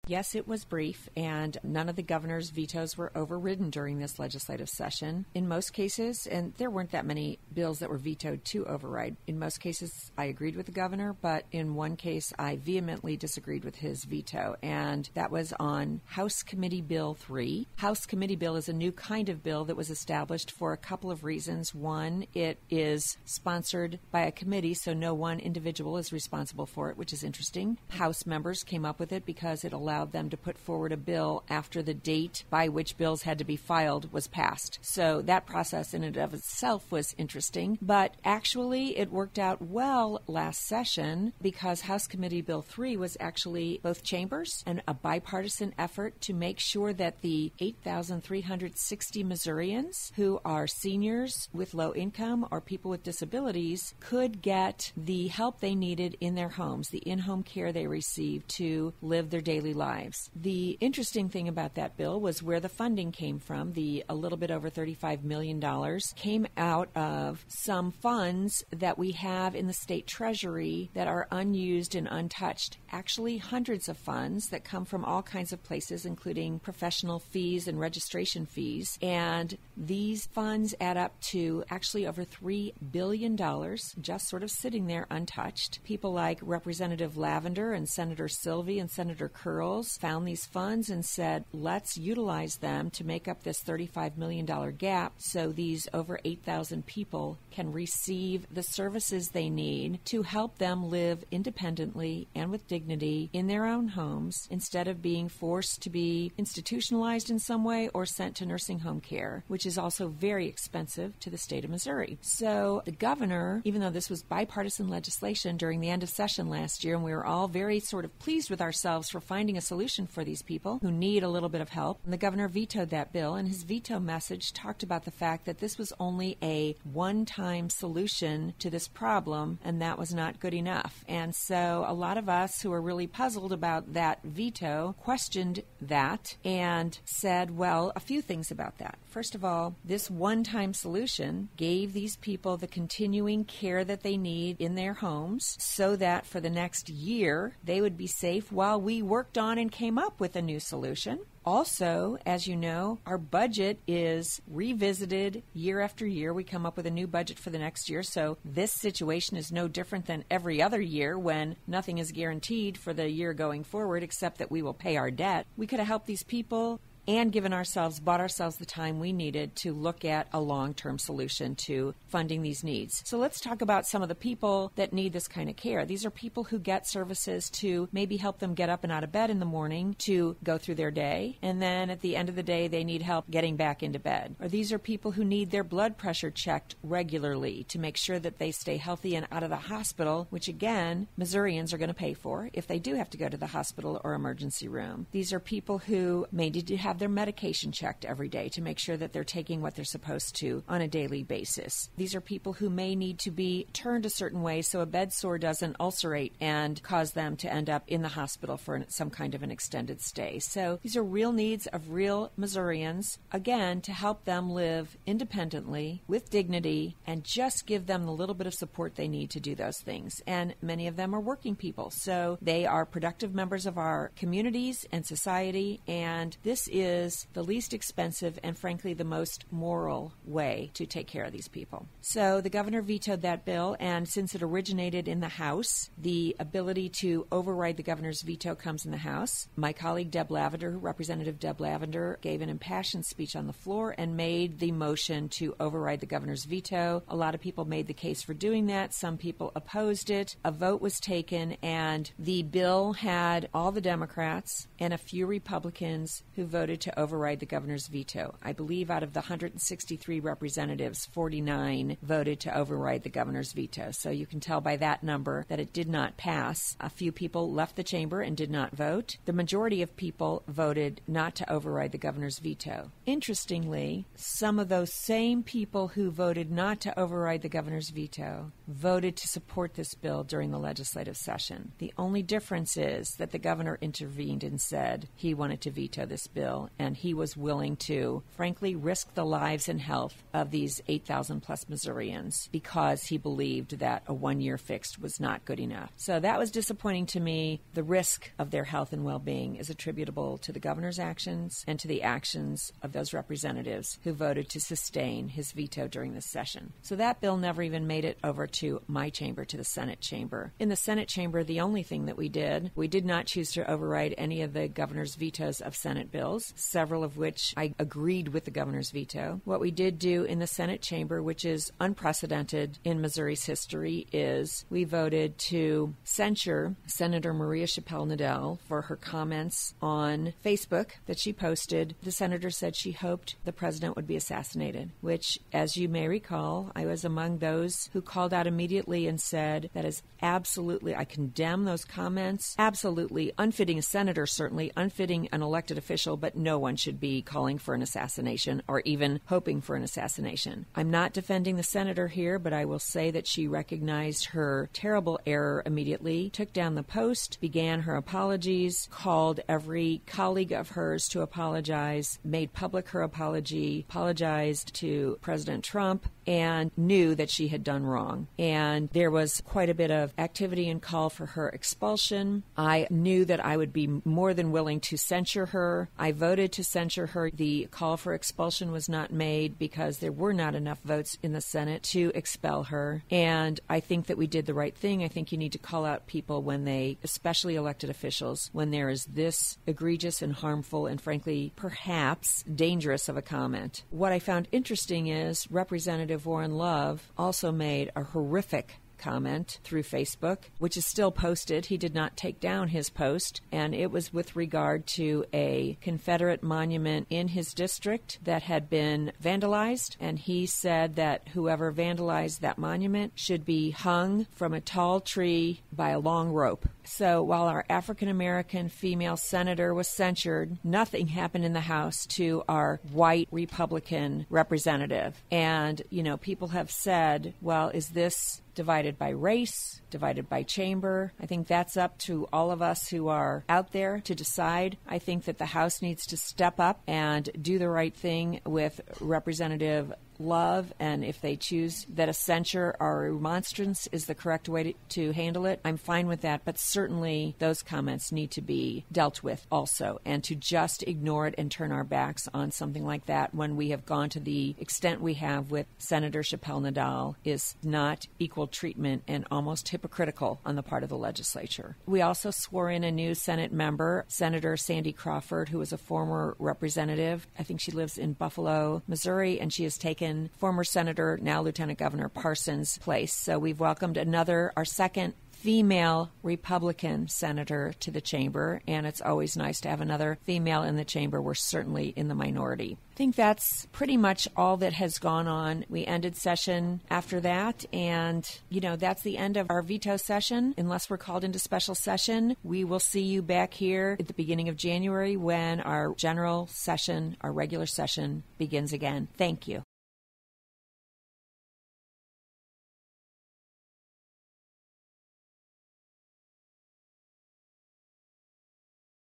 Yes, it was brief, and none of the governor's vetoes were overridden during this legislative session. In most cases, and there weren't that many bills that were vetoed to override, in most cases I agreed with the governor, but in one case I vehemently disagreed with his veto, and that was on House Committee Bill 3. House Committee Bill is a new kind of bill that was established for a couple of reasons. One, it is sponsored by a committee, so no one individual is responsible for it, which is interesting. House members came up with it because it allowed them to put forward a bill after the date by which bills had to be filed was passed. So that process in and of itself was interesting, but actually it worked out well last session because House Committee Bill 3 was actually both chambers and a bipartisan effort to make sure that the 8,360 Missourians who are seniors with low income or people with disabilities could get the help they needed in their homes, the in-home care they received to live their daily lives. The interesting thing about that bill was where the funding came from. The a little bit over $35 million came out of some funds that we have in the state treasury that are unused and untouched. Actually, hundreds of funds that come from all kinds of places, including professional fees and registration fees. And these funds add up to actually over $3 billion just sort of sitting there untouched. People like Representative Lavender and Senator Sylvie and Senator Curls found these funds and said, let's utilize them to make up this $35 million gap so these over 8,000 people can receive the services they need to help them live independently and with dignity in their own homes instead of being forced to be institutionalized in some way or sent to nursing home care, which is also very expensive to the state of Missouri. So the governor, even though this was bipartisan legislation during the end of session last year, and we were all very sort of pleased with ourselves for finding a solution for these people who need a little bit of help, and the governor vetoed that bill, and his veto message talked about the fact that this was only a one-time solution to this problem, and that was not good enough. And so a lot of us who are really puzzled about that veto questioned that and said, well, a few things about that. First of all, this one-time solution gave these people the continuing care that they need in their homes so that for the next year they would be safe while we worked on and came up with a new solution. Also, as you know, our budget is revisited year after year. We come up with a new budget for the next year, so this situation is no different than every other year when nothing is guaranteed for the year going forward except that we will pay our debt. We could have helped these people and bought ourselves the time we needed to look at a long-term solution to funding these needs. So let's talk about some of the people that need this kind of care. These are people who get services to maybe help them get up and out of bed in the morning to go through their day, and then at the end of the day they need help getting back into bed. Or these are people who need their blood pressure checked regularly to make sure that they stay healthy and out of the hospital, which again, Missourians are going to pay for if they do have to go to the hospital or emergency room. These are people who may need to have their medication checked every day to make sure that they're taking what they're supposed to on a daily basis. These are people who may need to be turned a certain way so a bed sore doesn't ulcerate and cause them to end up in the hospital for some kind of an extended stay. So these are real needs of real Missourians, again, to help them live independently with dignity and just give them the little bit of support they need to do those things. And many of them are working people, so they are productive members of our communities and society, and this is the least expensive and frankly the most moral way to take care of these people. So the governor vetoed that bill, and since it originated in the House, the ability to override the governor's veto comes in the House. My colleague Representative Deb Lavender, gave an impassioned speech on the floor and made the motion to override the governor's veto. A lot of people made the case for doing that. Some people opposed it. A vote was taken, and the bill had all the Democrats and a few Republicans who voted to override the governor's veto. I believe out of the 163 representatives, 49 voted to override the governor's veto. So you can tell by that number that it did not pass. A few people left the chamber and did not vote. The majority of people voted not to override the governor's veto. Interestingly, some of those same people who voted not to override the governor's veto voted to support this bill during the legislative session. The only difference is that the governor intervened and said he wanted to veto this bill, bill, and he was willing to, frankly, risk the lives and health of these 8,000 plus Missourians because he believed that a one-year fix was not good enough. So that was disappointing to me. The risk of their health and well-being is attributable to the governor's actions and to the actions of those representatives who voted to sustain his veto during this session. So that bill never even made it over to my chamber, to the Senate chamber. In the Senate chamber, the only thing that we did not choose to override any of the governor's vetoes of Senate bills, several of which I agreed with the governor's veto. What we did do in the Senate chamber, which is unprecedented in Missouri's history, is we voted to censure Senator Maria Chappelle-Nadal for her comments on Facebook that she posted. The senator said she hoped the president would be assassinated, which, as you may recall, I was among those who called out immediately and said that is absolutely, I condemn those comments, absolutely unfitting a senator, certainly unfitting an elected official, but no one should be calling for an assassination or even hoping for an assassination. I'm not defending the senator here, but I will say that she recognized her terrible error immediately, took down the post, began her apologies, called every colleague of hers to apologize, made public her apology, apologized to President Trump, and knew that she had done wrong. And there was quite a bit of activity and call for her expulsion. I knew that I would be more than willing to censure her. I voted to censure her. The call for expulsion was not made because there were not enough votes in the Senate to expel her. And I think that we did the right thing. I think you need to call out people when they, especially elected officials, when there is this egregious and harmful and frankly, perhaps dangerous of a comment. What I found interesting is Representative Warren Love also made a horrific comment through Facebook, which is still posted. He did not take down his post, and it was with regard to a Confederate monument in his district that had been vandalized, and he said that whoever vandalized that monument should be hung from a tall tree by a long rope. So while our African-American female senator was censured, nothing happened in the House to our white Republican representative. And, people have said, well, is this divided by race, divided by chamber? I think that's up to all of us who are out there to decide. I think that the House needs to step up and do the right thing with Representative Love, and if they choose that a censure or a remonstrance is the correct way to handle it, I'm fine with that, but certainly those comments need to be dealt with also, and to just ignore it and turn our backs on something like that when we have gone to the extent we have with Senator Chappelle-Nadal is not equal treatment and almost hypocritical on the part of the legislature. We also swore in a new Senate member, Senator Sandy Crawford, who is a former representative. I think she lives in Buffalo, Missouri, and she has taken former Senator, now Lieutenant Governor Parsons' place. So we've welcomed our second female Republican senator to the chamber, and it's always nice to have another female in the chamber. We're certainly in the minority. I think that's pretty much all that has gone on. We ended session after that, and, that's the end of our veto session. Unless we're called into special session, we will see you back here at the beginning of January when our general session, our regular session, begins again. Thank you.